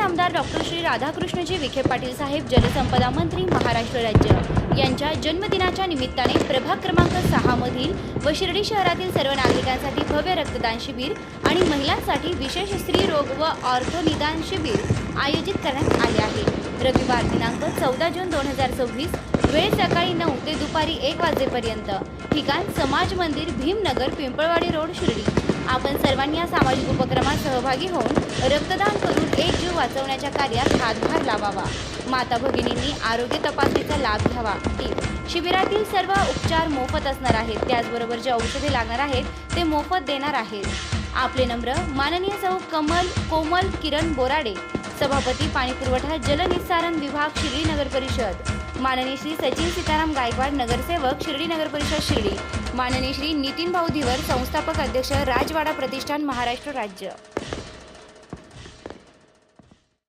आमदार डॉक्टर श्री राधाकृष्णजी विखे पाटील साहेब जलसंपदा मंत्री महाराष्ट्र राज्य यांच्या जन्मदिनाच्या निमित्ताने प्रभाग क्रमांक 6 मधील व शिर्डी शहरातील सर्व नागरिकांसाठी भव्य रक्तदान शिबिर आणि महिलांसाठी विशेष स्त्री रोग व ऑर्थो निदान शिबिर आयोजित करण्यात आले आहे। रविवार दिनांक 14 जून 2026 वेळ सकाळी 9 ते दुपारी 1 वाजेपर्यंत। ठिकाण समाज मंदिर भीमनगर पिंपळवाडी रोड शिर्डी। आपण सर्वांनी या सामाजिक उपक्रमात सहभागी होऊन रक्तदान करून एक जीव वाचवण्याच्या कार्यात हातभार लावावा। माता भगिनींनी आरोग्य तपासणीचा लाभ घ्यावा। शिबिरातील सर्व उपचार मोफत असणार आहेत, त्याचबरोबर जे औषधे लागणार आहेत ते मोफत देणार आहेत। आपले नम्र माननीय सौ कोमल किरण बोराडे, सभापती पाणी पुरवठा जलनिस्सारण विभाग शिर्डी नगर परिषद। माननीय श्री सचिन सीताराम गायकवाड, नगरसेवक शिर्डी नगर परिषद शिर्डी। माननीय श्री नितीन भाऊ धीवर, संस्थापक अध्यक्ष राजवाडा प्रतिष्ठान महाराष्ट्र राज्य।